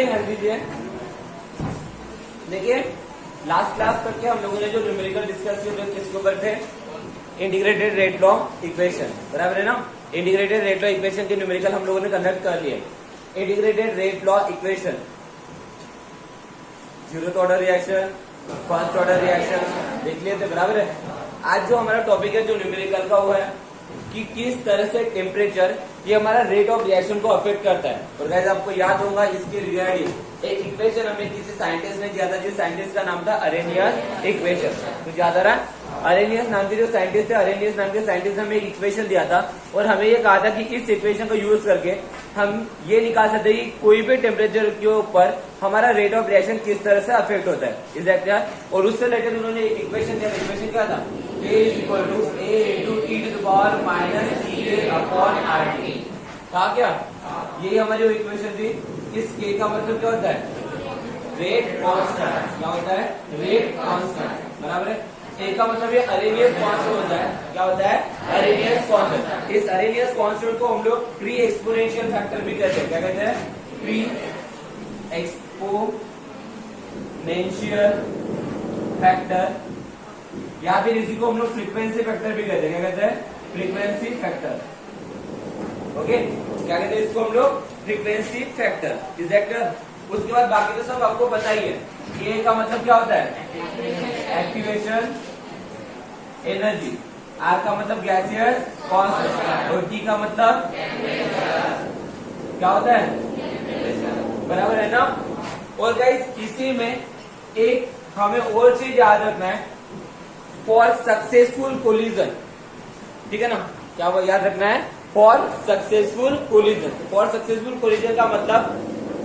ये हल दीजिए। देखिए लास्ट क्लास तक के हम लोगों ने जो न्यूमेरिकल डिस्कस किए थे किसके ऊपर थे, इंटीग्रेटेड रेट लॉ इक्वेशन, बराबर है ना। इंटीग्रेटेड रेट लॉ इक्वेशन के न्यूमेरिकल हम लोगों ने कंडक्ट कर लिए। Integrated rate law equation, zeroth order reaction, first order reaction देख लिए थे, बराबर है। आज जो हमारा टॉपिक है जो न्यूमेरिकल का हुआ है कि किस तरह से टेम्परेचर ये हमारा रेट ऑफ रिएक्शन को अफेक्ट करता है। और गाइस आपको याद होगा इसके रिगार्डिंग एक इक्वेशन हमें किसी साइंटिस्ट ने दिया था, जिस साइंटिस्ट का नाम था अरेनियस इक्वेशन। तो याद आ रहा है, अरेनियस नाम के जो साइंटिस्ट थे, अरेनियस नाम के साइंटिस्ट ने हमें एक इक्वेशन दिया था और हमें ये कहा था कि इस इक्वेशन को यूज करके हम ये निकाल सकते हैं कि कोई भी टेम्परेचर के ऊपर हमारा रेट ऑफ रिएक्शन किस तरह से अफेक्ट होता है, एग्जैक्टली। और उससे रिलेटेड उन्होंने एक इक्वेशन दिया। इक्वेशन क्या था, A equal to A into T to the power minus Ca upon RT था क्या। यही हमारी इक्वेशन थी। इस K का मतलब क्या होता है, रेट कांस्टेंट। क्या होता है, रेट कांस्टेंट, बराबर है। A का मतलब ये अरेनियस कांस्टेंट होता है। क्या होता है, अरेनियस कांस्टेंट। इस अरेनियस कांस्टेंट को हम लोग प्री एक्सपोनेंशियल फैक्टर भी कहते हैं। क्या कहते हैं, प्री एक्सपोनेंशियल फैक्टर, या फिर इसी को हम लोग फ्रीक्वेंसी फैक्टर भी कहते हैं। क्या कहते हैं, फ्रीक्वेंसी फैक्टर। ओके, क्या कहते हैं इसको हम लोग, फ्रीक्वेंसी फैक्टर, एग्जैक्ट। उसके बाद बाकी तो सब आपको पता ही है। ए का मतलब क्या होता है, एक्टिवेशन एनर्जी। आर का मतलब गैसियस कांस्टेंट और टी का मतलब क्या होता है, बराबर है ना। और गाइस इसी में एक हमें और चीज याद रखना है, फॉर सक्सेसफुल कोलिजन, ठीक है ना। क्या वो याद रखना है, for successful collision. For successful collision का मतलब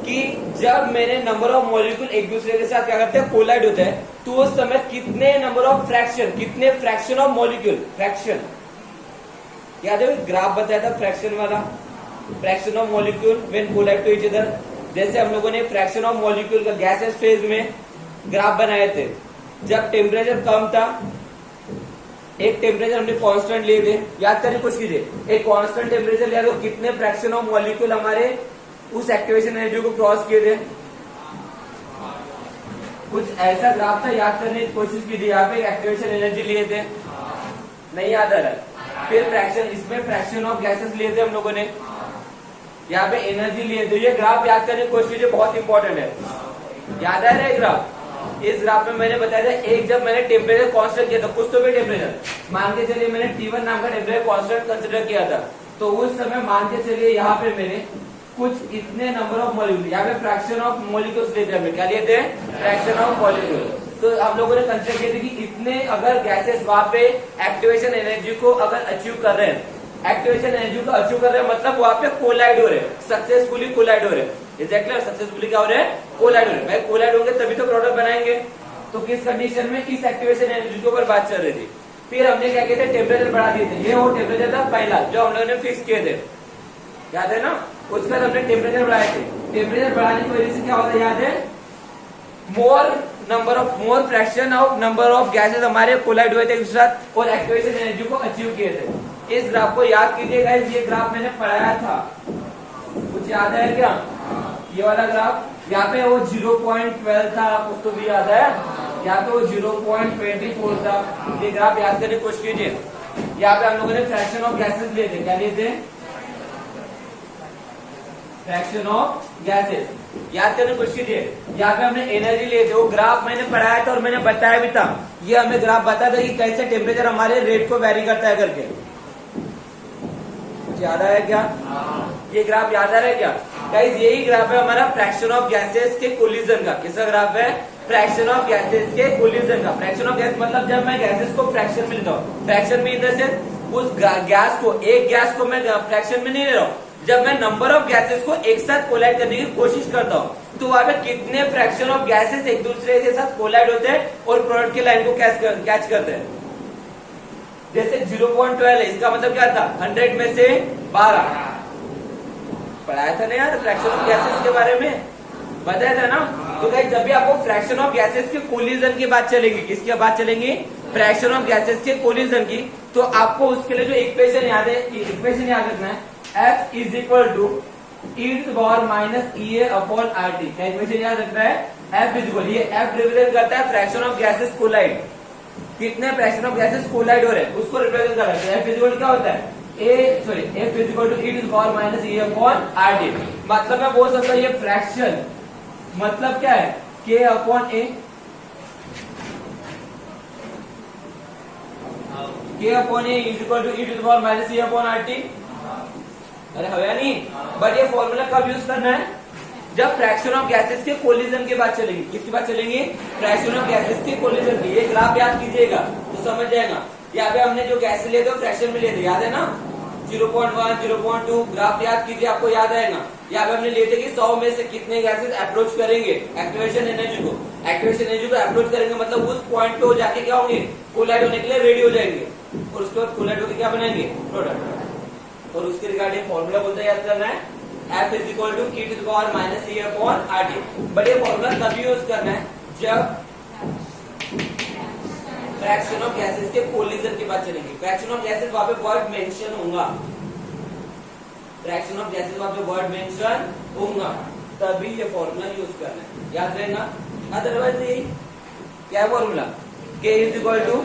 कि जब मेरे नंबर ऑफ मॉलिक्यूल एक दूसरे के साथ क्या करते हैं, कोलाइड होते हैं, तो उस समय कितने नंबर ऑफ फ्रैक्शन, कितने फ्रैक्शन ऑफ मॉलिक्यूल, फ्रैक्शन याद है, ग्राफ बताया था फ्रैक्शन वाला, fraction of molecule when collide to each other. जैसे हम लोगों ने फ्रैक्शन ऑफ मॉलिक्यूल का गैसेस फेज में ग्राफ बनाए थे। जब टेम्परेचर कम था, एक टेम्परेचर हमने कांस्टेंट लिए थे, याद करने की कोशिश कीजिए। एक कांस्टेंट टेम्परेचर लिया तो कितने फ्रैक्शन ऑफ मॉलिक्यूल हमारे उस एक्टिवेशन एनर्जी को क्रॉस किए थे। कुछ ऐसा ग्राफ था, याद करने की कोशिश कीजिए। यहाँ पे एक्टिवेशन एनर्जी लिए थे, नहीं याद आ रहा है। फिर फ्रैक्शन, इसमें फ्रैक्शन ऑफ गैसेस लिए थे हम लोगों ने, यहाँ पे एनर्जी लिए थे। ये ग्राफ याद करने की कोशिश कीजिए, बहुत इंपॉर्टेंट है। याद आ रहा है ग्राफ, इस ग्राफ में मैंने बताया था, एक जब मैंने टेम्परेचर कांस्टेंट किया था, कुछ तो भी टेम्परेचर मान के चलिए मैंने T1 नाम का टेम्परेचर कांस्टेंट कंसिडर किया था, तो उस समय मान के चलिए यहाँ पे मैंने कुछ इतने नंबर ऑफ मॉलिक्यूल, यहाँ पे फ्रैक्शन ऑफ मॉलिक्यूल्स लिए थे हमने। क्या लिए थे, फ्रैक्शन ऑफ मॉलिक्यूल। तो हम लोगों ने कंसिडर किया था कि इतने अगर गैसेस वहां पे एक्टिवेशन एनर्जी को अगर अचीव कर रहे हैं, एक्टिवेशन एनर्जी को अचीव कर रहे हैं मतलब वहां पे कोलाइड हो रहे हैं, सक्सेसफुली कोलाइड हो रहे हैं, एग्जैक्टली। सक्सेसफुली क्या हो रहे हैं, कोलाइड हो रहे हैं। भाई कोलाइड होंगे तभी तो प्रोडक्ट बनाएंगे। तो किस कंडीशन में, इस एक्टिवेशन एनर्जी के ऊपर बात चल रही थी। फिर हमने क्या किया था, टेम्परेचर बढ़ा दिए थे। ये वो टेम्परेचर था पहला जो हम लोगों ने फिक्स किए थे, याद है ना। उसके बाद हमने टेम्परेचर बढ़ाए थे। टेम्परेचर बढ़ाने की वजह से क्या होता है, याद है, more fraction of number of gases हमारे कोलाइड हुए थे एक दूसरे साथ और एक्टिवेशन एनर्जी को अचीव किए थे। इस ग्राफ को याद कीजिएगा, ये ग्राफ मैंने पढ़ाया था, कुछ याद है क्या। ये वाला ग्राफ यहाँ पे वो 0.12 था, कुछ तो भी याद है, यहाँ पे वो 0.24 था। ये ग्राफ याद करने की कोशिश कीजिए। यहाँ पे हम लोगों ने फ्रैक्शन ऑफ गैसेस लिए थे। क्या लिए थे, फ्रैक्शन ऑफ गैसेस, याद करने की कोशिश कीजिए। यहाँ पे हमने एनर्जी लिए थे, वो ग्राफ मैंने पढ़ाया था और मैंने बताया भी था। ये हमें ग्राफ बताया था कि कैसे टेम्परेचर हमारे रेट को वेरी करता है करके। कुछ याद आया क्या, ये ग्राफ याद आ रहा है क्या गाइस। यही ग्राफ है हमारा फ्रैक्शन ऑफ गैसेस के कोलिजन का। किसका ग्राफ है, फ्रैक्शन ऑफ गैसेस के कोलिजन का। फ्रैक्शन ऑफ गैस मतलब जब मैं गैसेस को फ्रैक्शन में लेता हूँ, फ्रैक्शन में इधर से उस गैस को, एक गैस को मैं फ्रैक्शन में नहीं ले रहा हूँ, जब मैं नंबर ऑफ गैसेस को एक साथ कोलाइड करने की कोशिश करता हूँ, तो वहां पे कितने फ्रैक्शन ऑफ गैसेस एक दूसरे के साथ कोलाइड होते हैं और प्रोडक्ट की लाइन को कैच करते हैं। जैसे 0.12 है, इसका मतलब क्या था, 100 में से 12 पढ़ाया था ना यार, फ्रैक्शन ऑफ गैसेस के बारे में बताया था ना। तो गाइस जब भी आपको फ्रैक्शन ऑफ गैसेस के कोलिजन की बात चलेगी, किसकी बात चलेगी, फ्रैक्शन ऑफ गैसेस के कोलिजन की, तो आपको उसके लिए जो इक्वेशन याद है, इक्वेशन याद रखना है, F is equal to e to the power minus EA upon RT। क्या इक्वेशन याद रखना है? F इज इक्वल, ये F रिप्रेजेंट करता है फ्रैक्शन ऑफ गैसेस कोलाइड, कितने फ्रैक्शन ऑफ गैसेस कोलाइड हो रहे हैं उसको रिप्रेजेंट कर रहा है। F इज इक्वल क्या होता है? F is equal to e to the power minus EA upon RT। मतलब मैं बोल सकता हूँ ये फ्रैक्शन मतलब क्या है? K upon A, K upon A is equal to e to the power minus EA upon RT। अरे हवा नहीं, बट ये फॉर्मूला कब यूज करना है? जब फ्रैक्शन ऑफ गैसेस के कोलिजन की बात चलेगी। किसकी बात चलेगी? फ्रैक्शन ऑफ गैसेस के कोलिजन की। ये ग्राफ याद कीजिएगा तो समझ जाएगा। यहाँ पे हमने जो गैस लिए थे फ्रैक्शन में लिए थे, याद है ना? 0.1, 0.2 ग्राफ याद कीजिए, आपको याद आएगा। यहाँ पे हमने लिए थे कि 100 में से कितने गैसेस अप्रोच करेंगे एक्टिवेशन एनर्जी को। एक्टिवेशन एनर्जी को अप्रोच करेंगे मतलब उस पॉइंट पे जाके क्या होंगे? कोलाइड होने के लिए रेडी हो जाएंगे और उसके बाद कोलाइड होकर क्या बनाएंगे? प्रोडक्ट। और उसके रिगार्डिंग फॉर्मूला बोलते याद करना है F is equal to e to the power minus EA upon RT। But ये फॉर्मूला तभी यूज करना है जब फ्रैक्शन ऑफ गैसेस के कोलिजन की बात चलेगी। फ्रैक्शन ऑफ गैसेस वहां पे वर्ड मेंशन होगा, फ्रैक्शन ऑफ गैसेस वहां पे वर्ड मेंशन होगा, तभी ये फॉर्मूला यूज करना है, याद रहेगा। अदरवाइज ये क्या है formula? K is equal to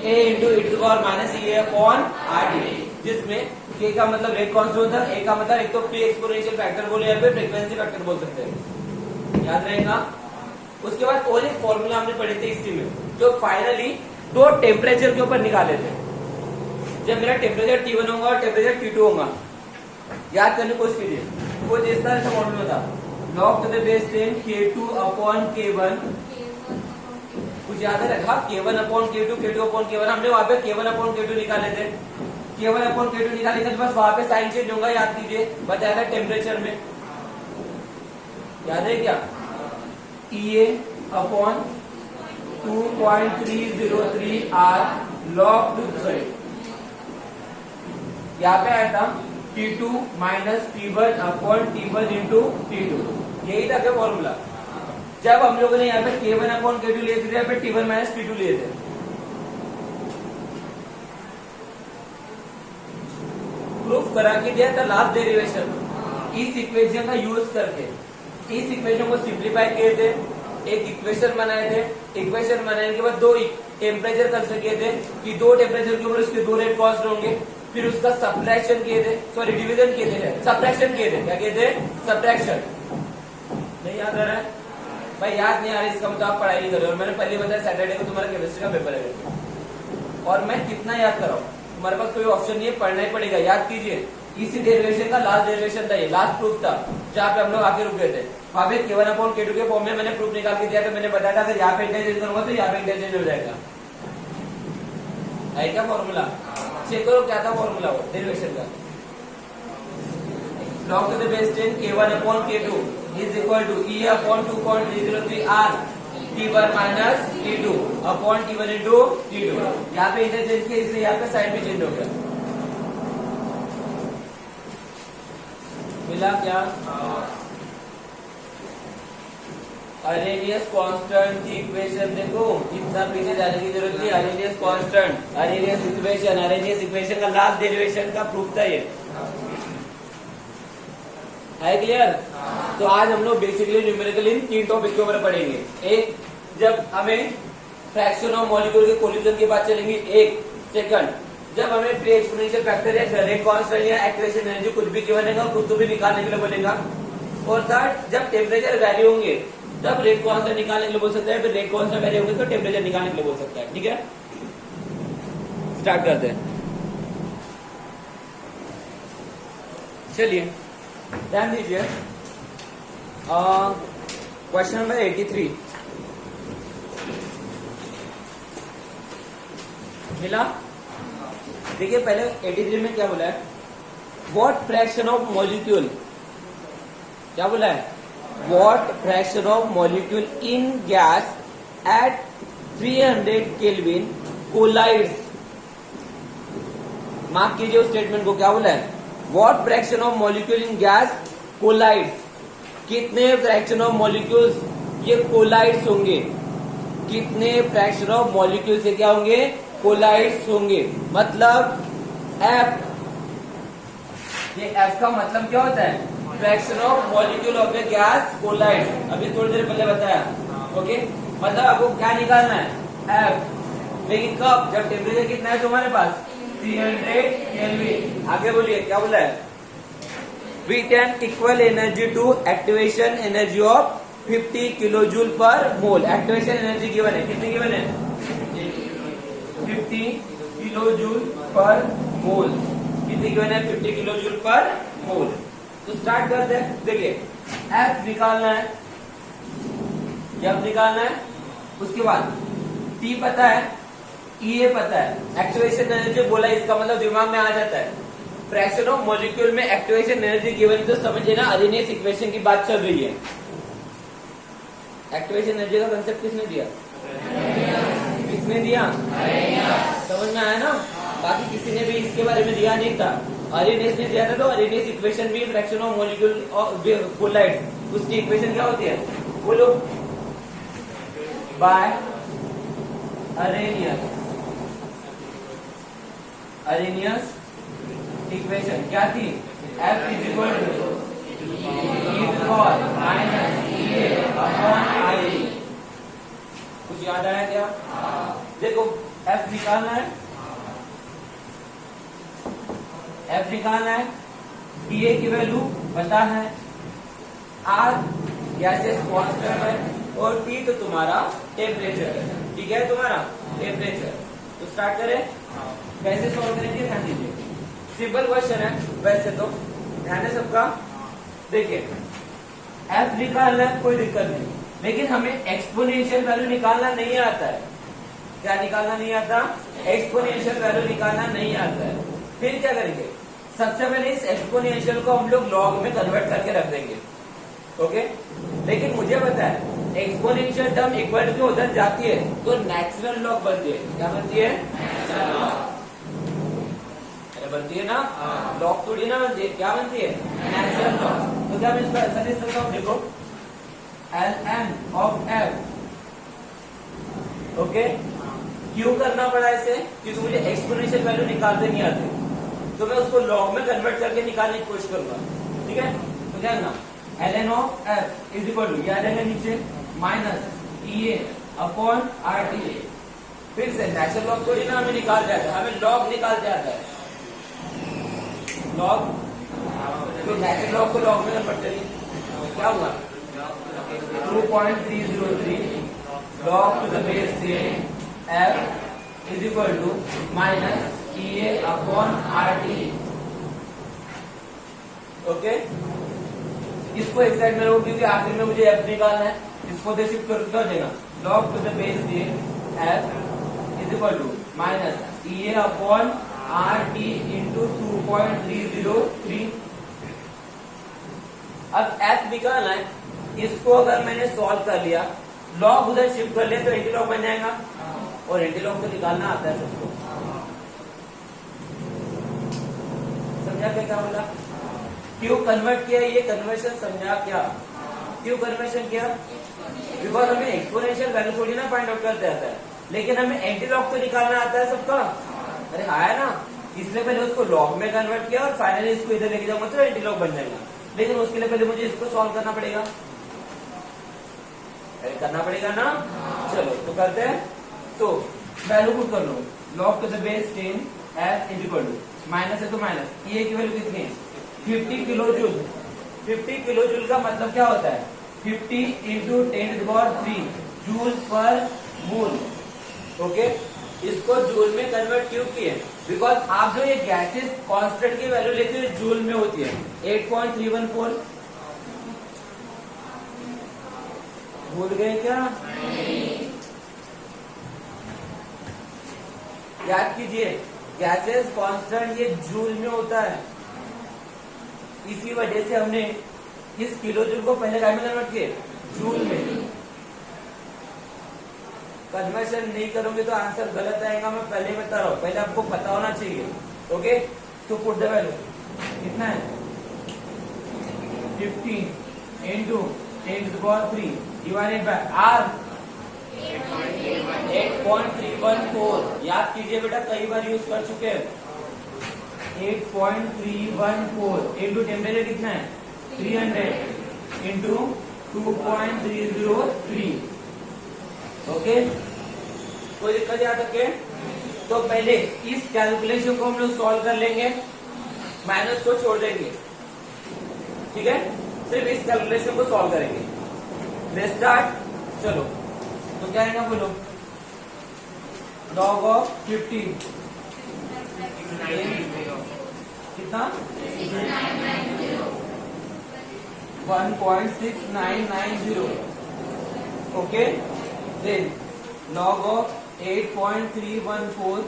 A into e to the power minus EA upon RT, जिसमें K का मतलब रेट कांस्टेंट होता है, A का मतलब एक तो प्री एक्सपोनेंशियल फैक्टर बोले या फिर फ्रीक्वेंसी फैक्टर बोल सकते हैं, याद रहेगा। उसके बाद और एक फॉर्मूला हमने पढ़े थे इसी में, जो फाइनली दो टेम्परेचर के ऊपर निकाले थे। जब मेरा टेम्परेचर T1 होगा और टेम्परेचर T2 होगा, याद करने की कोशिश कीजिए। वो जिस तरह से मॉडल में था log to the base 10 K2 upon K1, कुछ याद है रखा? K1 upon K2, K2 upon K1, हमने वहां पे K1 अपॉन K2 निकाले थे। K1 अपॉन K2 निकाले थे, बस वहां पे साइन चेंज होगा, याद कीजिए। बताया था टेम्परेचर में, याद है क्या? EA upon 2.303 R log to, sorry यहाँ पे आया था T2 minus T1 upon T1 into T2, यही था क्या फॉर्मूला? जब हम लोगों ने यहाँ पे K1 अपॉन K2 लिए थे, यहाँ पे T1 माइनस T2 लिए थे। प्रूफ करा के दिया था लास्ट डेरिवेशन इस इक्वेशन का यूज करके। इस इक्वेशन को सिंप्लीफाई किए थे, एक इक्वेशन बनाए थे। इक्वेशन बनाने के बाद दो टेम्परेचर कंसिडर किए थे कि दो टेम्परेचर के ऊपर उसके दो रेट कॉस्ट होंगे। फिर उसका सब्ट्रैक्शन किए थे, सॉरी डिवीजन किए थे, सब्ट्रैक्शन किए थे। क्या किए थे? सब्ट्रैक्शन। नहीं याद आ रहा है भाई? याद नहीं आ रहा है इसका मतलब आप पढ़ाई नहीं कर रहे हो। और मैंने पहले बताया सैटरडे को तुम्हारा केमिस्ट्री का पेपर है और मैं कितना याद कराऊं? तुम्हारे पास कोई ऑप्शन नहीं है, पढ़ना ही पड़ेगा। याद कीजिए, इसी डेरिवेशन का लास्ट डेरिवेशन था, ये लास्ट प्रूफ था जहाँ पे हम लोग आगे रुक गए थे। वहां पे K1 अपॉन K2 के फॉर्म में मैंने प्रूफ निकाल के दिया था। मैंने बताया था अगर यहाँ पे इंटरचेंज करूंगा तो यहाँ पे इंटरचेंज हो जाएगा। है क्या फॉर्मूला? चेक करो क्या था फॉर्मूला वो डेरिवेशन का। log to the base 10 K1 upon K2 is equal to E upon 2.303 R T1 minus T2 upon T1 into T2। यहाँ पे इंटरचेंज किया इसलिए यहाँ पे साइन भी चेंज हो गया। मिला क्या? अरेनियस कांस्टेंट की इक्वेशन देखो, इतना पीछे जाने की जरूरत नहीं। Arrhenius constant, Arrhenius equation, Arrhenius equation का लास्ट डेरिवेशन का प्रूफ था ये। है क्लियर? तो आज हम लोग बेसिकली न्यूमेरिकल इन तीन टॉपिक के ऊपर पढ़ेंगे। एक, जब हमें फ्रैक्शन ऑफ मॉलिक्यूल के कोलिजन की बात चलेंगी। एक सेकंड, जब हमें प्री एक्सपोनेंशियल फैक्टर या रेट कांस्टेंट या एक्टिवेशन एनर्जी कुछ भी गिवन रहेगा कुछ तो भी निकालने के लिए बोलेगा। और थर्ड, जब टेम्परेचर वैल्यू होंगे तब रेट कांस्टेंट निकालने के लिए बोल सकता है, फिर रेट कांस्टेंट वैल्यू होंगे तो टेम्परेचर निकालने के लिए बोल सकता है। ठीक है, स्टार्ट करते हैं। चलिए ध्यान दीजिए, क्वेश्चन नंबर 83 मिला। देखिए पहले 83 में क्या बोला है? व्हाट फ्रैक्शन ऑफ मॉलिक्यूल, क्या बोला है? What fraction of molecule in gas at 300 kelvin collides. मार्क कीजिए उस स्टेटमेंट को, क्या बोला है? What fraction of molecule in gas collides. कितने फ्रैक्शन ऑफ मॉलिक्यूल्स ये कोलाइड्स होंगे? कितने फ्रैक्शन ऑफ मॉलिक्यूल से क्या होंगे? कोलाइड्स होंगे। मतलब F, ये F का मतलब क्या होता है? Fraction of molecule of a gas collide, अभी थोड़ी देर पहले बताया। ओके, मतलब आपको क्या निकालना है, एफ, लेकिन कब, जब टेम्परेचर कितना है तुम्हारे पास, 300 केल्विन। आगे बोलिए क्या बोला है, we can equal energy to activation energy of 50 kilo joule per mole. Activation energy given है, कितनी गिवन है, 50 किलो जूल पर मोल। कितनी गिवन है, 50 किलो जूल पर मोल। तो स्टार्ट करते हैं। देखिए एफ निकालना है, एफ निकालना है, उसके बाद टी पता है, ई पता है, एक्टिवेशन एनर्जी बोला, इसका मतलब दिमाग में आ जाता है। फ्रैक्शन ऑफ मॉलिक्यूल में एक्टिवेशन एनर्जी गिवन, तो समझिए ना अरेनियस इक्वेशन की बात चल रही है। एक्टिवेशन एनर्जी का कंसेप्ट किसने दिया, किसने दिया, समझ में आया ना। बाकी किसी ने भी इसके बारे में दिया नहीं था, अरेनियस ने दिया था। तो अरेनियस इक्वेशन भी fraction of molecule of colloids, उसकी इक्वेशन क्या होती है, बोलो, बाय अरेनियस, अरेनियस इक्वेशन क्या थी, F is equal to minus I। कुछ याद आया क्या, देखो F निकालना है, F निकालना है, TA की वैल्यू पता है, R गैसेस कांस्टेंट है, और T तो तुम्हारा टेम्परेचर है, ठीक है, तुम्हारा टेम्परेचर। तो स्टार्ट करें, कैसे सॉल्व करेंगे, ध्यान दीजिए, सिंपल क्वेश्चन है वैसे तो, ध्यान है सबका। देखिए F निकालना है, कोई दिक्कत नहीं, लेकिन हमें एक्सपोनेंशियल वैल्यू निकालना नहीं आता है। क्या निकालना नहीं आता, एक्सपोनेंशियल वैल्यू निकालना नहीं आता है। फिर क्या करेंगे, सबसे पहले इस एक्सपोनेंशियल को हम लोग लॉग में कन्वर्ट करके रख देंगे। ओके, लेकिन मुझे पता है एक्सपोनेंशियल टर्म इक्वल टू उधर जाती है तो नेचुरल लॉग बनती है। क्या बनती है, बनती है ना, लॉग थोड़ी ना बनती है, क्या बनती है, नेचुरल लॉग। तो क्या मैं इसको ऐसा लिख सकता हूँ, देखो ln ऑफ f, ओके, क्यों करना पड़ा इसे, क्योंकि मुझे एक्सपोनेंशियल वैल्यू निकालते नहीं आते, तो मैं उसको लॉग में कन्वर्ट करके निकालने की कोशिश करूंगा। ठीक है, तो ध्यान, ln of f is equal to, याद है नीचे, माइनस EA अपॉन RT। फिर से नेचुरल लॉग थोड़ी ना हमें निकाल जाता है, हमें लॉग निकाल जाता है, लॉग। तो नेचुरल लॉग को लॉग में कन्वर्ट करिए, क्या हुआ, 2.303 log to the base 10 f is equal to minus EA upon RT। Okay, इसको एक साइड में रखो क्योंकि आखिर में मुझे f निकालना है, इसको दे शिफ्ट कर देगा, log to the base 10 f is equal to minus EA upon RT into 2.303। अब f निकालना है, इसको अगर मैंने सॉल्व कर लिया, लॉग उधर शिफ्ट कर लिया तो एंटीलॉग बन जाएगा, और एंटीलॉग तो निकालना आता है सबको। समझा क्या बोला, क्यों कन्वर्ट किया, ये कन्वर्शन समझा क्या, क्यों कन्वर्शन किया, बिकॉज हमें एक्सपोनेंशियल वैल्यू थोड़ी ना फाइंड आउट करते आता है, लेकिन हमें एंटीलॉग तो निकालना आता है सबका। अरे आया ना, इसलिए पहले उसको लॉग में कन्वर्ट किया और फाइनली इसको इधर लेके जाऊंगा तो एंटीलॉग बन जाएगा, लेकिन उसके लिए पहले मुझे इसको सॉल्व करना पड़ेगा, करना पड़ेगा ना। चलो तो करते हैं, तो वैल्यू पुट कर लो, log to the base 10 f is equal to, minus है तो माइनस, ये की वैल्यू कितनी है, 50 किलो जूल। 50 किलो जूल का मतलब क्या होता है, 50 इंटू 10⁻³ जूल पर मोल। ओके, इसको जूल में कन्वर्ट क्यों किए, बिकॉज आप जो ये गैसेस कांस्टेंट की वैल्यू लेते हो जूल में होती है, 8.314। भूल गए क्या, याद कीजिए, गैसेस कांस्टेंट ये जूल में होता है, इसी वजह से हमने इस किलो जूल को पहले काय में कन्वर्ट किए, जूल में। कन्वर्शन नहीं करोगे तो आंसर गलत आएगा, मैं पहले बता रहा हूं, पहले आपको पता होना चाहिए। ओके, तो पुट द वैल्यू कितना है, 15 इंटू 10⁻³ डिवाइडेड बाय R 8.314। याद कीजिए बेटा, कई बार यूज कर चुके हैं। 8.314 इंटू टेम्परेचर कितना है 300 इंटू 2.303। ओके, कोई दिक्कत यहाँ तक के? तो पहले इस कैलकुलेशन को हम लोग सॉल्व कर लेंगे, माइनस को छोड़ देंगे, ठीक है? सिर्फ इस कैलकुलेशन को सॉल्व करेंगे। Let's start. चलो, तो क्या है ना, बोलो। log ऑफ 15 कितना? 1.6990। Okay, then log of 8.314,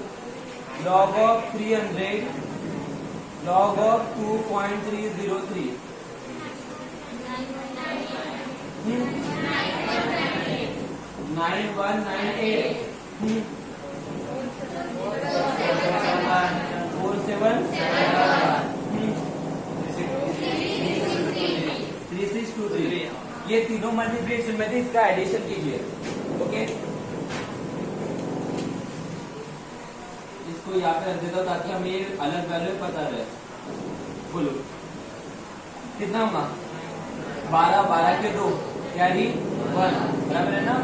log of 300, log of 2.303। 9198 4623। ये तीनों मल्टीप्लिकेशन में थे, इसका एडिशन कीजिए। ओके, इसको यहाँ पे रख देता हूँ ताकि हमें ये अलग वैल्यू पता रहे। बोलो कितना होगा? 12 के 2 कैरी 1 बराबर है ना?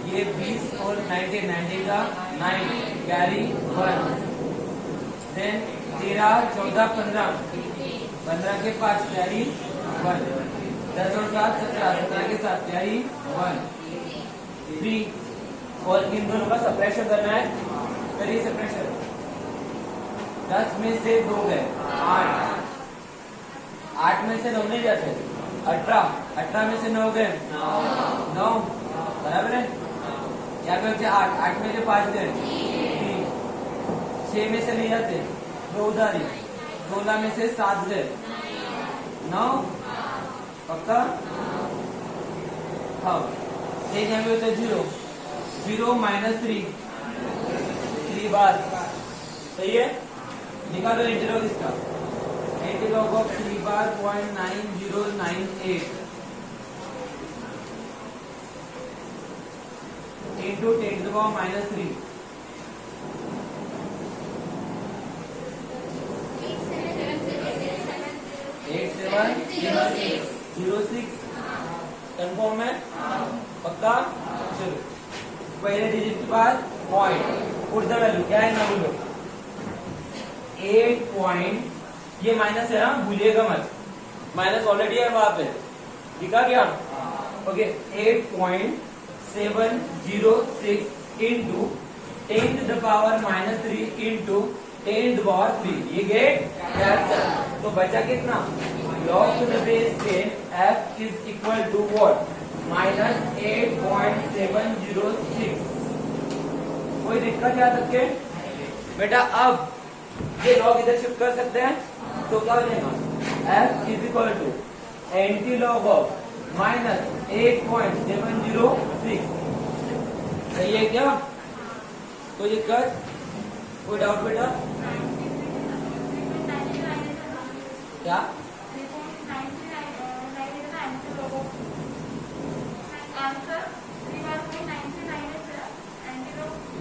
ये 20 और 90 का 9 कैरी 1। देन 13, 14, 15 के 5 कैरी 1। 10 और 7, 17 के 7 कैरी 1 3। और इन दोनों का सप्रेशन करना है। करिए सप्रेशन। 10 में से 2 गए 8 में से 9 नहीं जाते। 18 में से 9 गए 9 बराबर है। यहाँ पे बच्चे 8 में से 5 गए 3। 6 में से नहीं जाते 2 उधारी। 16 में से 7 गए 9 पक्का। हाँ, एक यहाँ पे होता है 0 -3 बार। सही है, निकालो इंटीग्रल इसका। Integral of 3 bar 0.9098 into 10 to the power -3। 8706 confirm है? पक्का। चलो, पहले डिजिट के बाद पॉइंट, पुट द वैल्यू। क्या है ना, बोलो। 8 पॉइंट, ये माइनस है ना, भूलिएगा मत। माइनस ऑलरेडी है वहां पे, दिखा क्या? Okay, 8.706 into 10 to the power -3 into 10 to the power 3। ये गेट कैंसिल। तो बचा कितना? log to the base 10 f is equal to what? -8.706। कोई दिक्कत याद रखे बेटा? अब ये log इधर शिफ्ट कर सकते हैं, तो क्या हो जाएगा? f is equal to anti log of -8.706। सही है क्या? कोई दिक्कत? कोई डाउट बेटा? क्या? आंसर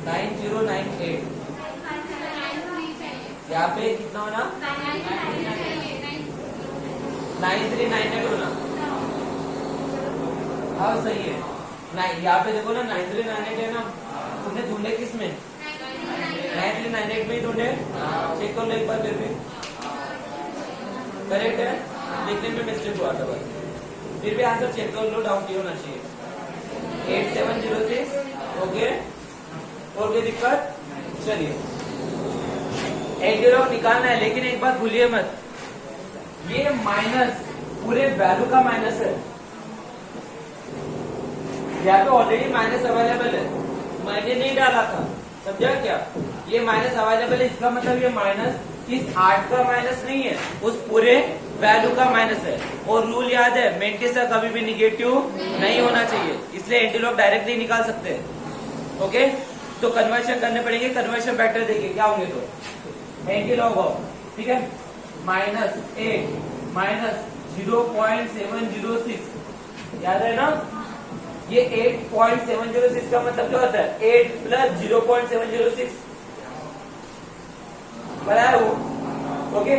9098। यहाँ पे कितना होना? 9398 होना। हाँ सही है। यहाँ पे देखो ना 9398 है ना, तुमने ढूंढे किस में? 9398 में ही ढूंढे। चेक कर लो एक बार फिर भी। करेक्ट है, लिखने में मिस्टेक हुआ था बस। फिर भी आंसर चेक कर लो, डाउट नहीं होना चाहिए। 8706। ओके, और कोई दिक्कत? चलिए, एंटीलॉग निकालना है, लेकिन एक बात भूलिए मत, ये माइनस पूरे वैल्यू का माइनस है। यहाँ पे ऑलरेडी माइनस अवेलेबल है, मैंने नहीं डाला था, समझा क्या? ये माइनस अवेलेबल है, इसका मतलब ये माइनस इस 8 का माइनस नहीं है, उस पूरे वैल्यू का माइनस है। और रूल याद है, मेंटिस का कभी भी निगेटिव नहीं होना चाहिए, इसलिए एंटीलॉग डायरेक्ट नहीं निकाल सकते। ओके, तो कन्वर्शन करने पड़ेंगे। कन्वर्शन फैक्टर देखिए क्या होंगे। तो एंटीलॉग ऑफ, ठीक है, -8 -0.706, याद है ना? ये 8.706 का मतलब क्या होता है? 8 + 0.706 बनाया वो। ओके,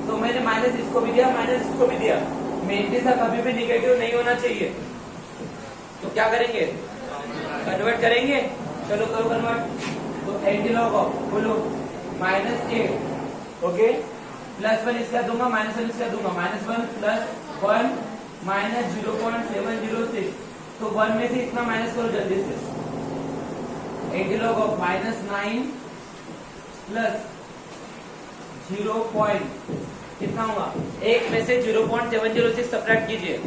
तो मैंने माइनस इसको भी दिया, माइनस इसको भी दिया। मेन के साथ कभी भी निगेटिव नहीं होना चाहिए, तो क्या करेंगे, कन्वर्ट करेंगे। चलो करो कन्वर्ट। तो एंटी लॉग ऑफ बोलो -8 ओके, +1 इसका दूंगा, -1 इसका दूंगा, -1 + 1 -0.706। तो 1 में से इतना माइनस करो जल्दी से। Anti log of -9 + 0. कितना होगा, 1 में से 0.706 सब्ट्रैक्ट कीजिए।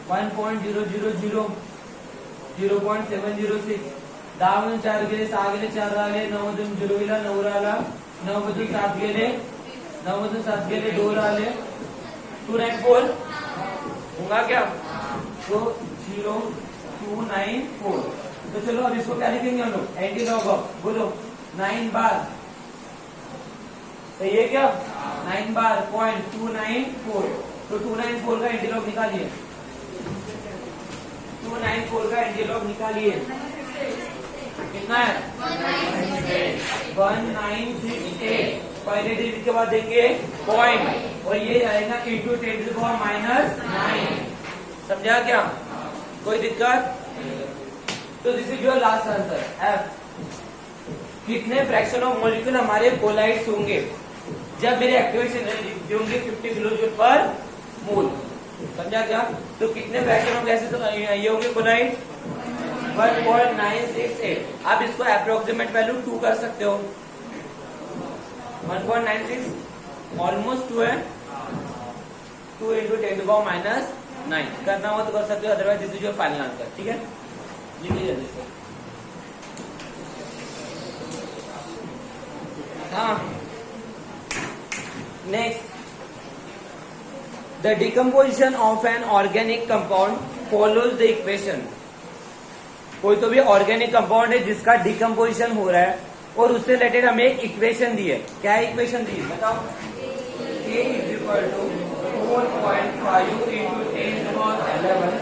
1.000 0.706 10 4 गेले 6 गेले 4 राहिले 9 2 0 गेला 9 राहिला 9 मधून 7 गेले 9 मधून 7 गेले 2 राहिले 294 होगा क्या, तो 0294। तो चलो अब इसको क्या लिखेंगे हम लोग, एंटी लॉग ऑफ बोलो 9 बार, सही है क्या, 9 बार 0.294। तो 294 का एंटी लॉग निकालिए, 294 का एंटी लॉग निकालिए, कितना है 1968। पहले डिजिट के बाद देंगे पॉइंट, और ये आएगा इंटू 10⁻⁹। समझा क्या, कोई दिक्कत। तो this is your last answer F. कितने फ्रैक्शन ऑफ मॉलिक्यूल हमारे कोलाइड्स होंगे जब मेरे एक्टिवेशन एनर्जी होंगे 50 kJ/mol। समझा क्या, तो कितने फ्रैक्शन ऑफ गैसेस ये होंगे कोलाइड, 1.968। आप इसको अप्रोक्सीमेट वैल्यू 2 कर सकते हो, 1.96 ऑलमोस्ट 2 है, 2 × 10⁻⁹ करना हो तो कर सकते हो, otherwise this is your final answer. ठीक है, लिखिए जल्दी से। हाँ, next, the decomposition of an organic compound follows the equation. कोई तो भी ऑर्गेनिक कंपाउंड है जिसका डिकम्पोजिशन हो रहा है और उससे रिलेटेड हमें एक इक्वेशन दी है। क्या इक्वेशन दी है बताओ, A = 4.5 × 10⁻11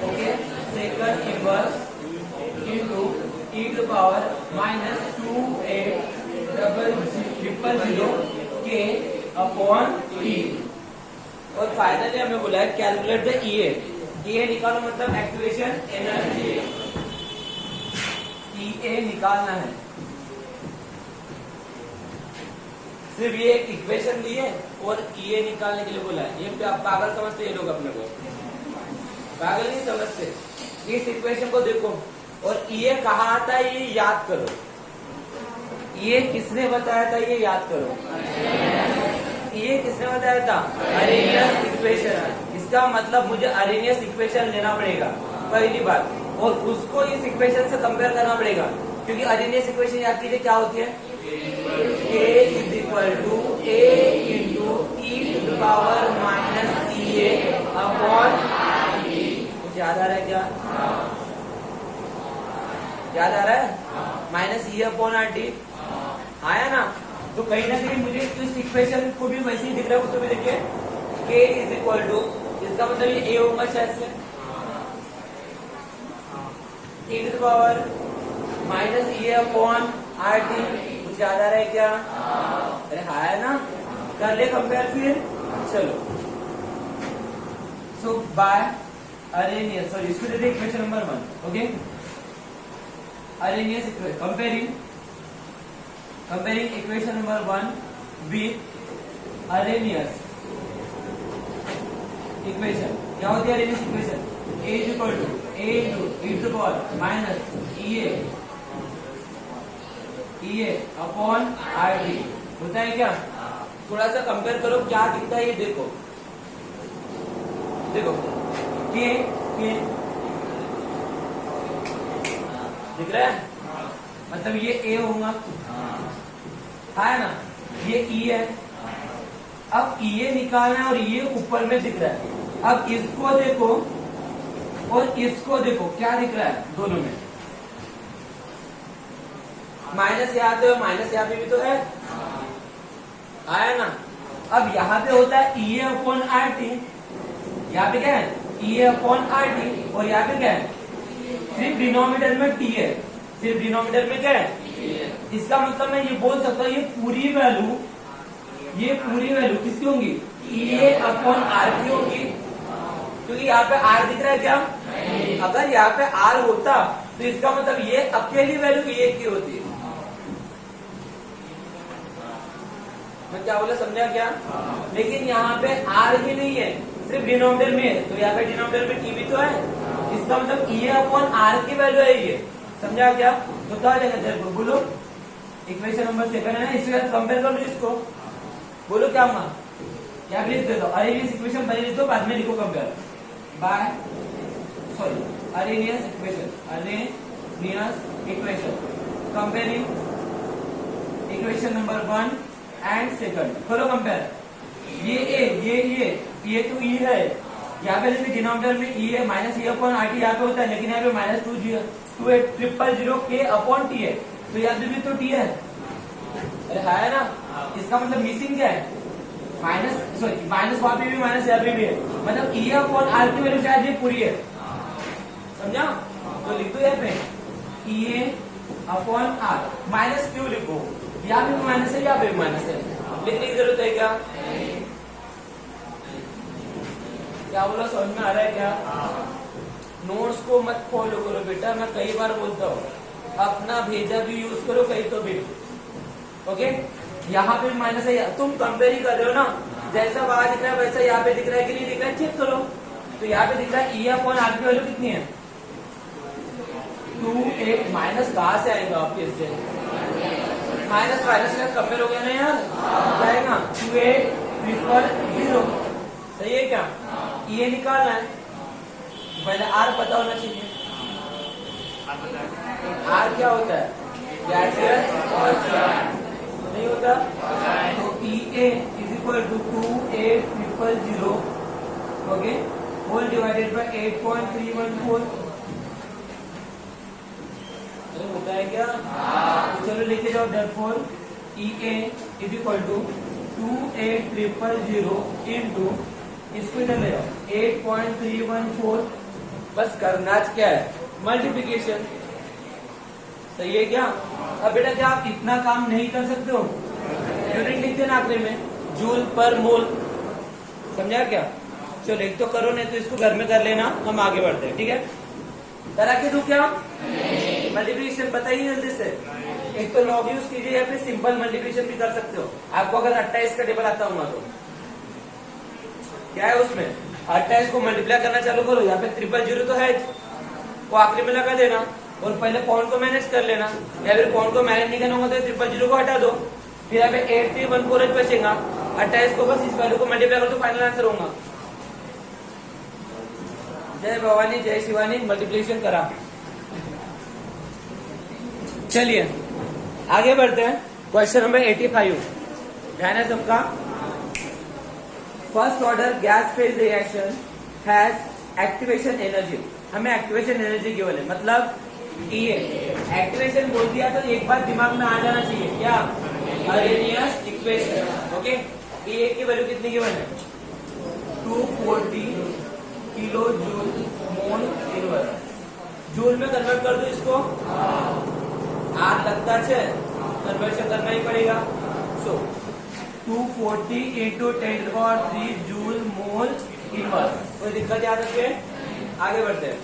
okay, second inverse into e⁻⁻2 K/T। और फाइनली हमें बोला है कैलकुलेट द EA। EA निकालो मतलब एक्टिवेशन एनर्जी, EA निकालना है। सिर्फ ये एक इक्वेशन दी है और EA निकालने के लिए बोला है। ये आप पागल समझते ये लोग अपने को, पागल नहीं समझते। इस इक्वेशन को देखो और EA कहाँ आता है ये याद करो। ये किसने बताया था ये याद करो, ये किसने बताया था, अरेनियस इक्वेशन। इसका मतलब मुझे अरेनियस इक्वेशन लेना पड़ेगा पहली बात, और उसको इस इक्वेशन से कंपेयर करना पड़ेगा, क्योंकि अरेनियस इक्वेशन याद कीजिए क्या होती है, K = A × E⁻⁻ कुछ याद आ रहा है क्या, याद आ रहा है, -E/RT आया ना। तो कहीं ना कहीं मुझे इस इक्वेशन को भी वैसे ही दिख रहा है, उसको भी देखिए K = इसका मतलब ये A होगा शायद से, e⁻⁻⁻E/RT कुछ याद आ रहा है क्या, अरे हाँ है ना, कर ले कंपेयर फिर। चलो सो बाय अरेनियस, सॉरी इसको देते equation number 1 okay, Arrhenius comparing equation number 1 with Arrhenius equation। क्या होती है Arrhenius equation, A = A/E/RT होता है क्या। थोड़ा सा कंपेयर करो क्या दिखता है, ये देखो देखो K दिख रहा है, मतलब ये A होगा है ना, ये E है। अब E निकालना है और ये ऊपर में दिख रहा है। अब इसको देखो और इसको देखो क्या दिख रहा है, दोनों में माइनस यहाँ पे, माइनस यहाँ पे भी तो है, आया ना। अब यहाँ पे होता है EA/RT, यहाँ पे क्या है EA/RT, और यहाँ पे क्या है, सिर्फ डिनोमिनेटर में T है, सिर्फ डिनोमिनेटर में क्या है। इसका मतलब मैं ये बोल सकता हूँ ये पूरी वैल्यू ये पूरी वैल्यू किसकी होंगी? EA अपॉन R की होगी, क्योंकि यहाँ पे R दिख रहा है क्या? अगर यहाँ पे R होता तो इसका मतलब ये अकेली वैल्यू EA की होती है। मैं क्या बोला, समझा क्या? लेकिन यहाँ पे R ही नहीं है, सिर्फ डिनोमिनेटर में है, तो यहाँ पे डिनोमिनेटर में T भी तो है, इसका मतलब EA अपॉन R की वैल्यू है ये। समझा क्या? तो क्या जाएगा? बोलो, इक्वेशन नंबर 7 है ना, इसके साथ कंपेयर कर लो इसको, बोलो क्या होगा? क्या भी लिख देता हूँ, अरेनियस इक्वेशन पहले लिख दो, बाद में लिखो compare by, sorry Arrhenius equation comparing equation number 1 and second, करो कंपेयर। ये तो E है, यहाँ पे देखिए डिनोमिनेटर में E है, माइनस E अपॉन RT यहाँ पे होता है, लेकिन यहाँ पे माइनस 280 K अपॉन T है, तो यहाँ पे भी तो T है, अरे है ना? इसका मतलब मिसिंग क्या है? माइनस वहां पे भी, माइनस यहाँ पे भी है, मतलब E अपॉन R की वैल्यू शायद ये पूरी है। समझा? तो लिख दो यहाँ पे EA अपॉन R, माइनस क्यों लिखो? यहाँ पे भी माइनस है, यहाँ पे भी माइनस है, लिखने की जरूरत है क्या? क्या बोला, समझ में आ रहा है क्या? नोट्स को मत फॉलो करो बेटा, मैं कई बार बोलता हूँ, अपना भेजा भी यूज करो कहीं तो भी। ओके, यहाँ पे माइनस है, तुम कंपेयर ही कर रहे हो ना, जैसा वहां दिख रहा है वैसा यहाँ पे दिख रहा है कि नहीं दिख रहा है, चेक करो। तो यहाँ पे दिख रहा है E अपॉन R की वैल्यू कितनी है? 2 माइनस कहाँ से आएगा आपके से? माइनस का कंपेयर हो गया ना यार, जाएगा 28,000, सही है क्या? ये निकालना है, पहले R पता होना चाहिए। R क्या होता है? गैसियस नहीं होता, तो EA is equal to 28,000, okay, whole divided by 8.314, होता है क्या? तो चलो लिखे जाओ, therefore EA is equal to 28,000 into इसको इधर ले जाओ 8.314, बस करना क्या है? मल्टीप्लीकेशन, सही है क्या? अब बेटा क्या आप इतना काम नहीं कर सकते हो? यूनिट लिख देना आखिरी में, जूल पर मोल, समझा क्या? चलो एक तो करो, नहीं तो इसको घर में कर लेना, हम आगे बढ़ते हैं, ठीक है? करा के दू क्या? मल्टीप्लीकेशन बताइए जल्दी से। एक तो लॉग यूज कीजिए या फिर सिंपल मल्टीप्लीकेशन भी कर सकते हो। आपको अगर 28 का टेबल आता होगा तो क्या है उसमें, 28 को मल्टीप्लाई करना चालू करो, यहाँ पे 000 तो है, वो आखिरी में लगा देना और पहले पॉइंट को मैनेज कर लेना, या फिर पॉइंट को मैनेज नहीं करना होगा तो 000 को हटा दो, फिर यहाँ पे 8314 बचेगा, 28 को बस इस वैल्यू को मल्टीप्लाई करो तो फाइनल आंसर होगा। जय भवानी जय शिवानी, मल्टीप्लिकेशन करा। चलिए आगे बढ़ते हैं, क्वेश्चन नंबर 85, ध्यान है सबका। First order gas phase reaction has activation energy, हमें एक्टिवेशन एनर्जी गिवन है, मतलब ये एक्टिवेशन बोल दिया तो एक बार दिमाग में आ जाना चाहिए क्या? Arrhenius equation, okay. ये की वैल्यू कितनी गिवन है? 240 kilo joule mole inverse, joule में कन्वर्ट कर दो इसको, आर लगता है, कन्वर्शन करना ही पड़ेगा। सो 240 इंटू 10³ जूल मोल इनवर्स, कोई दिक्कत याद रखिए। आगे बढ़ते हैं।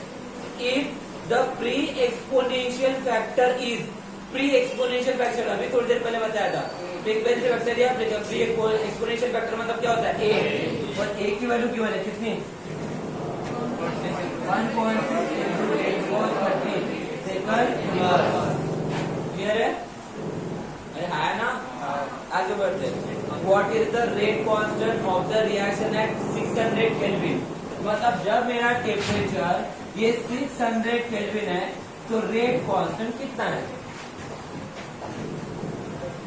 If the pre exponential factor is, pre exponential factor अभी थोड़ी देर पहले बताया था, फ्रीक्वेंसी फैक्टर या प्री एक्सपोनेंशियल फैक्टर मतलब क्या होता है? ए, और ए की वैल्यू की वजह कितनी? 1.6 into 10³ सेकंड इनवर्स, क्लियर है? अरे है ना? आगे बढ़ते हैं। What is the rate constant of the reaction at 600 Kelvin? मतलब जब मेरा टेम्परेचर ये 600 केल्विन है तो रेट कांस्टेंट कितना है?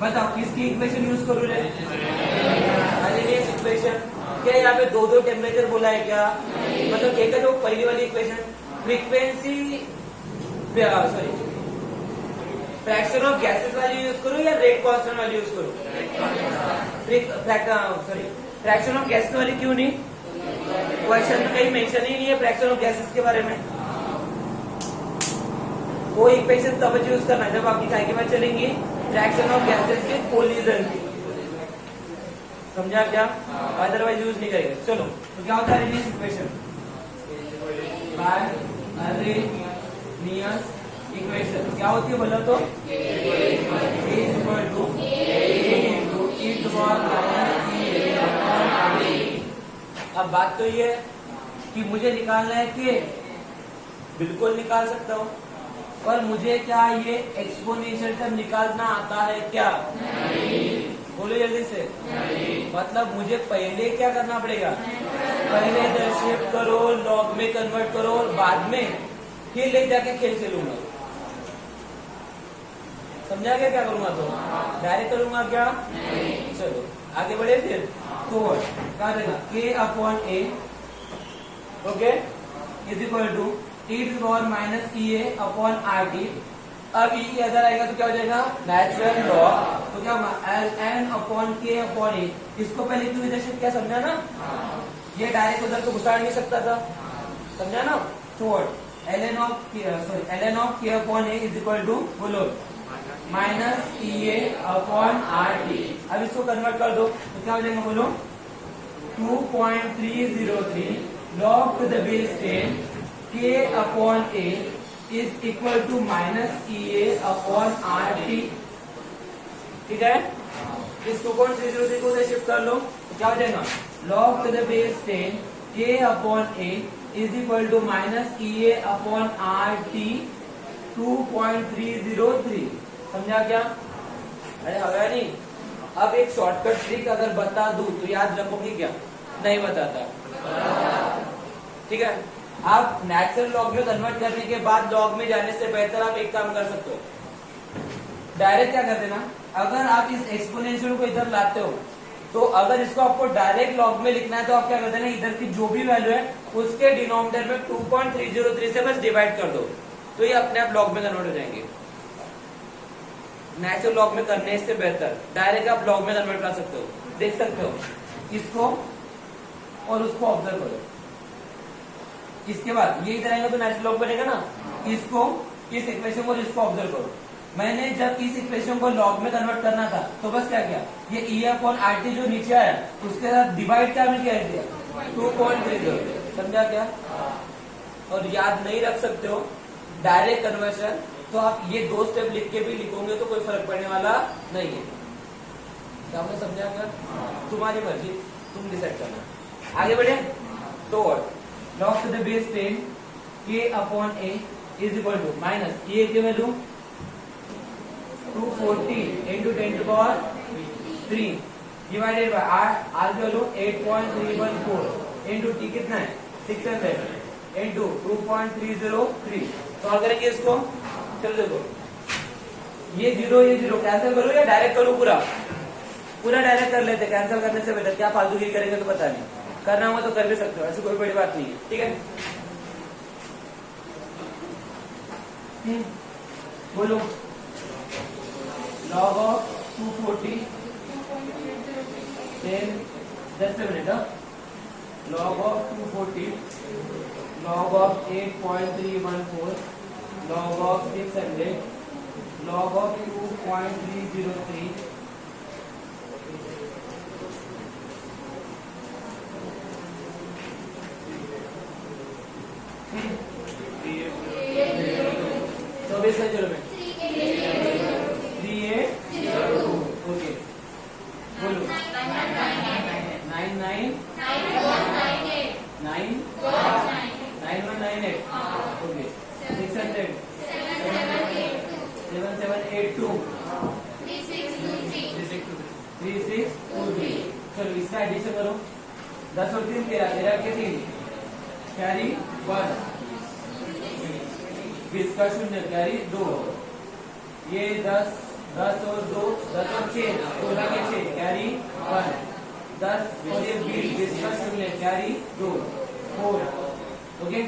बताओ किसकी इक्वेशन यूज करूँ रे? Arrhenius equation. क्या यहाँ पे दो टेम्परेचर बोला है क्या? मतलब एक है जो पहली वाली equation, frequency sorry fraction of gases वाली यूज करूँ या रेट कांस्टेंट वाली यूज करूँ? सॉरी फ्रैक्शन ऑफ गैसेस वाली क्यों नहीं? क्वेश्चन में कहीं मेंशन ही नहीं है फ्रैक्शन ऑफ गैसेस के बारे में। वो इक्वेशन तब यूज करना जब आपकी काय के बाद चलेंगी फ्रैक्शन ऑफ गैसेस के कोलिजन की। समझा क्या? अदरवाइज यूज नहीं करेंगे। चलो तो क्या होता है radius equation by Arrhenius equation क्या होती है बोलो तो अब बात तो ये है कि मुझे निकालना है कि बिल्कुल निकाल सकता हूँ, पर मुझे क्या ये एक्सपोनेंशियल टर्म निकालना आता है क्या? नहीं। बोलो जल्दी से। नहीं। मतलब मुझे पहले क्या करना पड़ेगा? पहले इधर शिफ्ट करो, लॉग में कन्वर्ट करो और बाद में फिर ले जाके खेल खेलूंगा। समझा क्या क्या करूंगा? तो डायरेक्ट करूंगा क्या? नहीं। चलो आगे बढ़े फिर। फोर क्या देगा? k upon A okay is equal to T to power minus E A upon R T. अब ई अगर आएगा तो क्या हो जाएगा? Natural log. तो क्या होगा? L N upon K upon A. इसको पहले क्यों इधर शिफ्ट किया? समझा ना? ये डायरेक्ट उधर तो घुसा नहीं सकता था, समझा ना? For L N of K upon A is equal to बोलो minus E A upon R T. अब इसको कन्वर्ट कर दो तो क्या हो जाएगा बोलो? 2.303 log to the base 10 k upon a is equal to minus E A upon R T. ठीक है, इस 2.303 को उधर शिफ्ट कर लो तो क्या हो जाएगा? log to the base 10 k upon a is equal to minus E A upon R T 2.303। समझा क्या? अरे हवा नहीं। अब एक शॉर्टकट ट्रिक अगर बता दूं तो याद रखोगे क्या? नहीं बताता। ठीक है, आप नेचुरल लॉग में कन्वर्ट करने के बाद लॉग में जाने से बेहतर आप एक काम कर सकते हो, डायरेक्ट क्या कर देना। अगर आप इस एक्सपोनेंशियल को इधर लाते हो तो अगर इसको आपको डायरेक्ट लॉग में लिखना है तो आप क्या कर देना, इधर की जो भी वैल्यू है उसके डिनोमिनेटर में 2.303 से बस डिवाइड कर दो तो ये अपने आप लॉग में कन्वर्ट हो जाएंगे। नेचुरल लॉग में करने से बेहतर डायरेक्ट आप लॉग में कन्वर्ट कर सकते हो। देख सकते हो इसको और उसको ऑब्जर्व करो। इसके बाद ये इधर आएगा तो नेचुरल लॉग बनेगा ना। इसको इस इक्वेशन को इसको ऑब्जर्व करो। मैंने जब इस इक्वेशन को लॉग में कन्वर्ट करना था तो बस क्या किया, ये ई अपॉन आर टी जो नीचे आया उसके साथ डिवाइड क्या मिल दिया 2.30। समझा क्या? और याद नहीं रख सकते हो डायरेक्ट कन्वर्शन तो आप ये दो स्टेप लिख के भी लिखोगे तो कोई फर्क पड़ने वाला नहीं है। क्या आपने समझा क्या? तुम्हारी मर्जी, तुम डिसाइड करना। आगे बढ़े तो log to the base 10 k upon a is equal to minus ये की value 240 into 10 to power 3 divided by R की वैल्यू 8.314 इंटू टी कितना है 600 इंटू 2.303। सॉल्व करेंगे इसको। चलो देखो ये जीरो कैंसिल करो या डायरेक्ट करो? पूरा डायरेक्ट कर लेते, कैंसिल करने से बेटर। क्या फालतूगिरी करेंगे तो पता नहीं, करना होगा तो कर भी सकते हो, ऐसी कोई बड़ी बात नहीं है। ठीक है, बोलो log of 240 10 minute log of 240 log of 8.314 log of 600 log of 2.303 24 है। चलो मैं 3802 ओके बोलो 9198 ओके 600 7782 3623। चलो इसका एडिशन करो। 10 और 3 13 13 के 3 कैरी 1 20 का 0 कैरी 2 ये 10 और 2 10 और 6 16 के 6 कैरी 1 10 और ये 20 का 0 कैरी 2 4 ओके।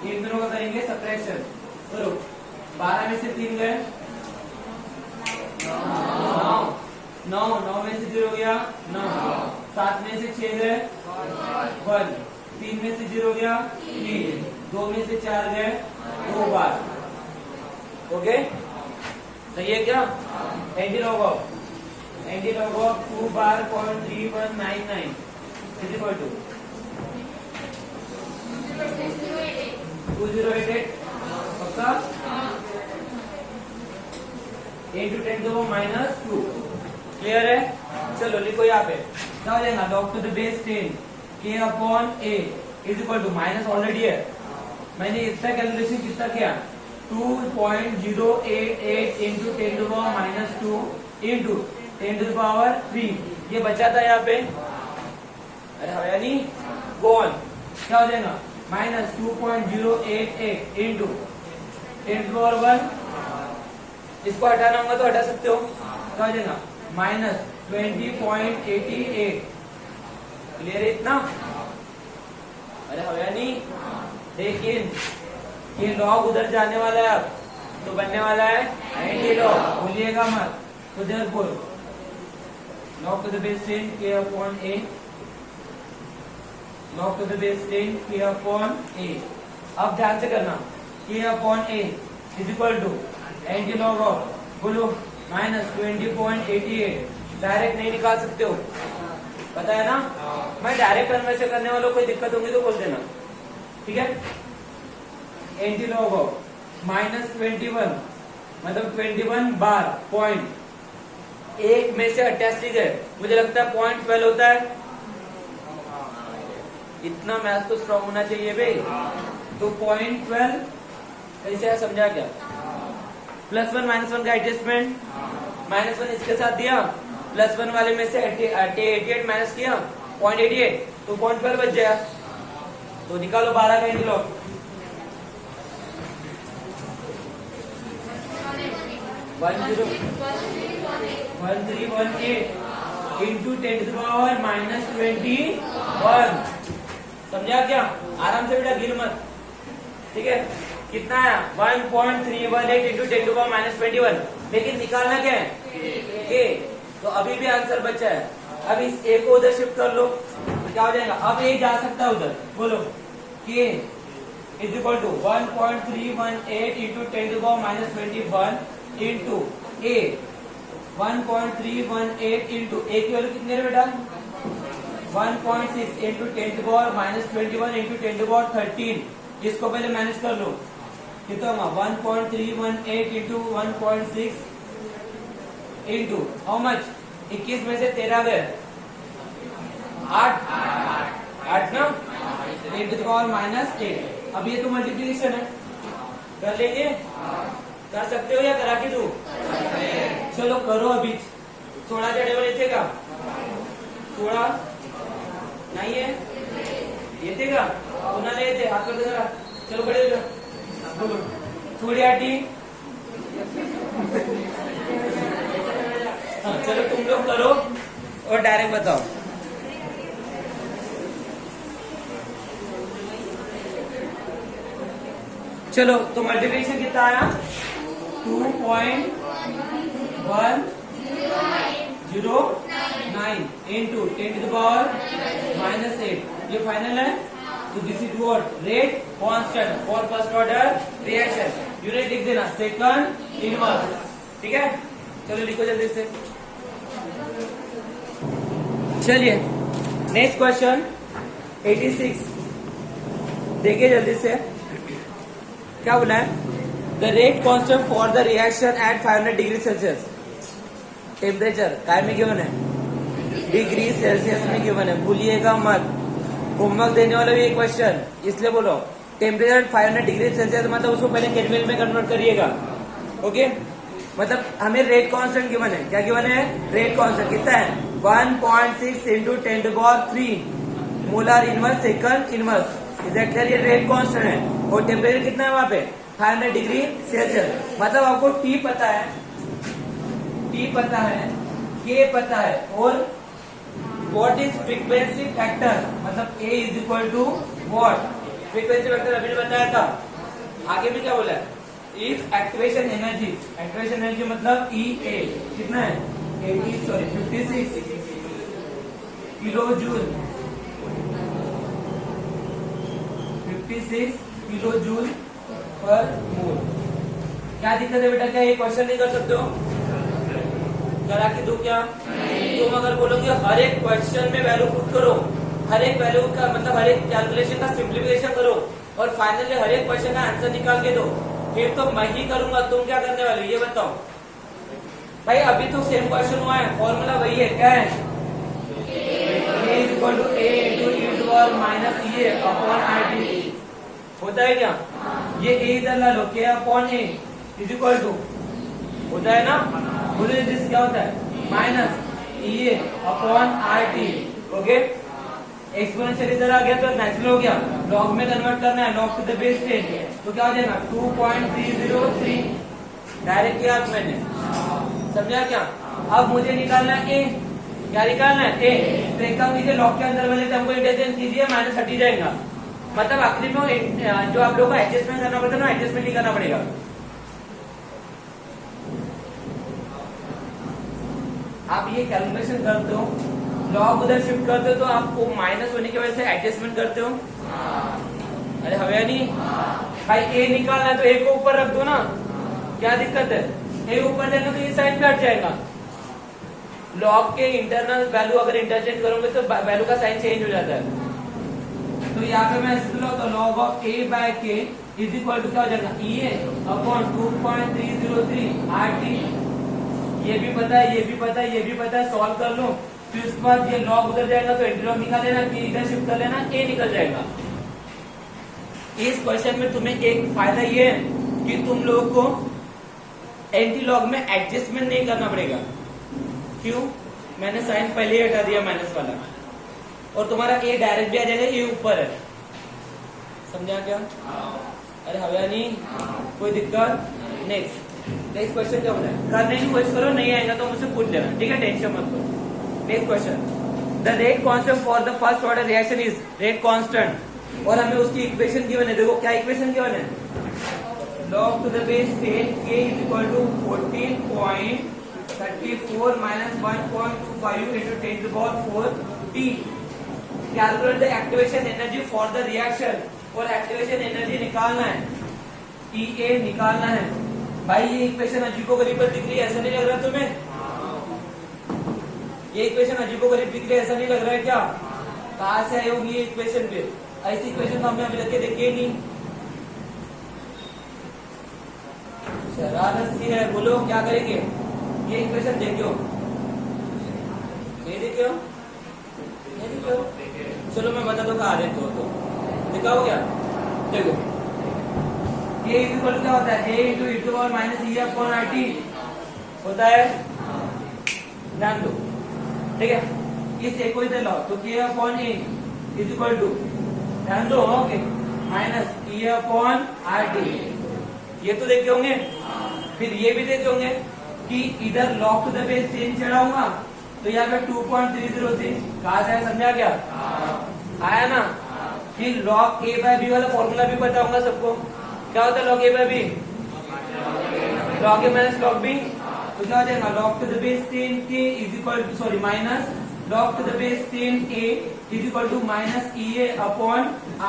इन दोनों का करेंगे सब्ट्रैक्शन। करो 12 में से 3 गए 9 में से 0 गया 9 7 में से 6 गए 1 3 में से 0 गया 3 2 में से 4 गए 2 बार। ओके सही है क्या? Antilog of antilog of 2 बार 0.3199 इज इक्वल टू 2088 पक्का इंटू 10⁻²। क्लियर है? चलो लिखो यहाँ पे क्या हो जाएगा, log to the base 10 k upon a is equal to minus already है, मैंने इसका कैलकुलेशन कितना किया 2.088 इंटू 10⁻² इंटू 10⁻3 ये बचा था यहाँ पे, अरे हया नहीं गो ऑन, क्या हो जाएगा माइनस 2.088 इंटू 10⁻1, इसको हटाना होगा तो हटा सकते हो, क्या हो जाएगा माइनस 20.88। क्लियर है इतना? अरे हया नहीं, लेकिन ये लॉग उधर जाने वाला है, अब तो बनने वाला है एंटी लॉग, भूलिएगा मत। तो therefore log to the base 10 k upon a, log to the base 10 k upon a। अब ध्यान से करना, k upon a is equal to antilog of बोलो माइनस 20.88। डायरेक्ट नहीं निकाल सकते हो, पता है ना? मैं डायरेक्ट कन्वर्शन करने वालों को कोई दिक्कत होगी तो बोल देना, ठीक है? एंटी लॉग ऑफ माइनस 21 मतलब 21 बार पॉइंट एक में से 88 गए, मुझे लगता है 0.12 होता है। इतना मैथ तो स्ट्रॉन्ग होना चाहिए भाई। तो 0.12 कैसे है समझा क्या? +1 -1 का एडजस्टमेंट, -1 इसके साथ दिया, +1 वाले में से 88 माइनस किया 0.88, तो 0.12 बच जाएगा। तो निकालो 12 का एंटी लॉग। 1318 इंटू 10⁻21। समझा क्या? आराम से बेटा गिर मत, ठीक है? कितना है 1.318 इंटू 10⁻21, लेकिन निकालना क्या है के, तो अभी भी आंसर बचा है। अब इस ए को उधर शिफ्ट कर लो तो क्या हो जाएगा, अब ए जा सकता है उधर, बोलो के is equal to 1.318 into 10⁻21 into A 1.318 into A की वैल्यू कितनी है बेटा 1.6 इंटू 10⁻21 इंटू 10⁻13। इसको पहले मैनेज कर लो, कितना होगा 1.318 इंटू 1.6 इंटू हाउ मच 21 में से 13 गए 8 ना इंटू -8। अब ये तो मल्टीप्लीकेशन है, कर लेंगे? कर सकते हो या करा के दू? चलो करो अभी। 16 का टेबल येते का? 16 नाही आहे, येते का? कुणाला येते? हात करते जरा, चलो खड़े हो जाओ, बोलो 16 चलो तुम लोग करो और डायरेक्ट बताओ। चलो तो मल्टीप्लिकेशन कितना आया 2.109 इंटू 10⁻8। ये फाइनल है। तो this is what rate constant for first order reaction. Unit लिख देना सेकंड इनवर्स, ठीक है? चलो लिखो जल्दी से। चलिए नेक्स्ट क्वेश्चन 86 देखिए जल्दी से, क्या बोला है? The rate constant for the reaction at 500 degree Celsius. Temperature काय में गिवन है? डिग्री सेल्सियस में गिवन है, भूलिएगा मत। होमवर्क देने वाला भी एक क्वेश्चन, इसलिए बोलो टेम्परेचर 500 डिग्री सेल्सियस मतलब उसको पहले केल्विन में कन्वर्ट करिएगा, ओके? मतलब हमें रेट कांस्टेंट गिवन है, क्या गिवन है? रेट कांस्टेंट कितना है 1.6 into 10⁻3 molar inverse second inverse. Exactly ये रेट कांस्टेंट है और टेम्परेचर कितना है वहां पे 500 डिग्री सेल्सियस। मतलब आपको टी पता है, टी पता है, के पता है, और व्हाट इज फ्रीक्वेंसी फैक्टर, मतलब A is equal to what frequency factor अभी बताया था। आगे भी क्या बोला है? इफ एक्टिवेशन एनर्जी मतलब ई ए कितना है 56 kilo joule, 56 kilo joule per मोल। क्या दिक्कत है बेटा? क्या ये क्वेश्चन नहीं कर सकते हो? करा के दो क्या? तुम अगर बोलोगे हर एक क्वेश्चन में वैल्यू पुट करो, हर एक वैल्यू का मतलब हर एक कैलकुलेशन का सिंप्लीफिकेशन करो और फाइनली हर एक क्वेश्चन का आंसर निकाल के दो, फिर तो मैं ही करूंगा, तुम क्या करने वाले हो ये बताओ भाई। अभी तो सेम क्वेश्चन हुआ है, फॉर्मूला वही है, क्या है? a equal to A into E to power minus A upon R T होता है क्या? ये a इधर ला लो, k upon A is equal to होता है ना, बोलो दिस क्या होता है? Minus A upon R T. Okay, exponential इधर आ गया तो नेचुरल हो गया, लॉग में कन्वर्ट करना है, लॉग टू द बेस 10 तो क्या हो जाएगा 2.303 डायरेक्ट किया मैंने, समझा क्या? अब मुझे निकालना है a, क्या निकालना है? a। तो एक काम कीजिए, लॉग के अंदर वाले टर्म को इंटरचेंज कीजिए, माइनस हट ही जाएगा, मतलब आखिरी में जो आप लोगों को एडजस्टमेंट करना पड़ता है ना, एडजस्टमेंट ही करना पड़ेगा। आप ये कैलकुलेशन करते हो, लॉग उधर शिफ्ट करते हो तो आपको माइनस होने की वजह से एडजस्टमेंट करते हो। अरे हवे नहीं भाई, ए निकालना है तो ए को ऊपर रख दो ना, क्या दिक्कत है? ए ऊपर जाएगा तो ये साइन पे हट जाएगा। लॉग के इंटरनल वैल्यू अगर इंटरचेंज करोगे तो वैल्यू का साइन चेंज हो जाता है। तो यहाँ पे मैं ऐसे लो तो लॉग ऑफ ए बाय के इज इक्वल टू क्या हो जाएगा? ई ए अपॉन 2.303 आर टी। ये भी पता है, ये भी पता है, ये भी पता है, सॉल्व कर लो। फिर उसके बाद ये लॉग उधर जाएगा तो एंटी लॉग निकाल लेना, कि इधर शिफ्ट कर लेना, ए निकल जाएगा। इस क्वेश्चन में तुम्हें एक फायदा ये है कि तुम लोगों को एंटी लॉग में एडजस्टमेंट नहीं करना पड़ेगा। क्यों? मैंने साइन पहले ही हटा दिया माइनस वाला, और तुम्हारा ए डायरेक्ट भी आ जाएगा, ये ऊपर है, समझा क्या? अरे हवा नहीं, कोई दिक्कत? नेक्स्ट क्वेश्चन क्या होता है? करने की कोशिश करो, नहीं आएगा तो मुझसे पूछ लेना, ठीक है? टेंशन मत लो। Next question, the rate constant for the first order reaction is rate constant, और हमें उसकी इक्वेशन गिवन है। देखो क्या इक्वेशन गिवन है? log to the base 10 k is equal to 14.34 minus 1.25 into 10 to the power 4 t. Calculate the activation energy for the reaction, और activation energy निकालना है, E A निकालना है। भाई ये इक्वेशन अजीबोगरीब दिख रही है, ऐसा नहीं लग रहा तुम्हें? ये इक्वेशन अजीबोगरीब दिख रही है, ऐसा नहीं लग रहा है क्या? कहाँ से आई होगी ये इक्वेशन? फिर ऐसी इक्वेशन तो हमने अभी रख के देखी नहीं। शरारत सी है, बोलो क्या करेंगे? ये इक्वेशन देखो, नहीं देखो, नहीं देखो, चलो मैं बता दो कहा देखो, तो दिखाओ क्या? देखो ये इक्वल क्या होता है? A into E to power minus E upon R T होता है, ध्यान दो, ठीक है? इस ए को इधर लाओ तो K upon A is equal to, ध्यान दो, okay, minus E upon R T. ये तो देखे होंगे, फिर ये भी देखे होंगे कि इधर लॉग टू द बेस 10 चढ़ाऊंगा तो यहाँ पे 2.303 कहा जाए, समझा क्या? आया ना? फिर लॉग ए बाय बी वाला फॉर्मूला भी पता होगा सबको, क्या होता है लॉग ए बाय बी? लॉग ए माइनस लॉग बी, तो क्या हो जाएगा? Log to the base 10 K is equal to, sorry, minus log to the base 10 A is equal to minus E A upon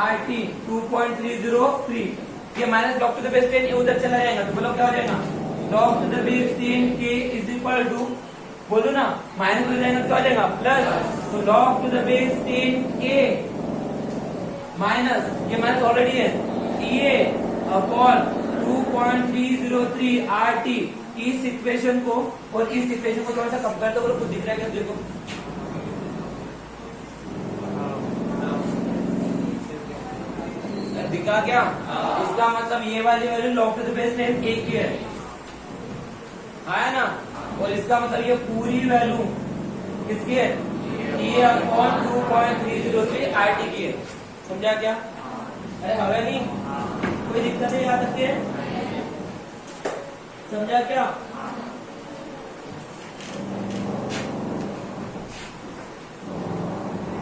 R T 2.303। ये minus log to the base 10 उधर चला जाएगा तो बोलो क्या हो जाएगा? Log to the base 10 K is equal to, बोलो ना, माइनस हो जाएगा तो क्या हो जाएगा? प्लस, तो log to the base 10 A minus, ये माइनस ऑलरेडी है, ई ए अपॉन 2.303 आर टी। इस इक्वेशन को और इस इक्वेशन को थोड़ा सा कंपेयर तो करो, कुछ दिख रहा है क्या? देखो दिखा क्या? इसका मतलब ये वाली value log to the base 10 ए की है, आया ना? और इसका मतलब ये पूरी वैल्यू किसकी है? ए अपॉन 2.303 आर टी की है, समझा क्या? अरे हवे नहीं, कोई दिक्कत है? याद रखिए, समझा क्या?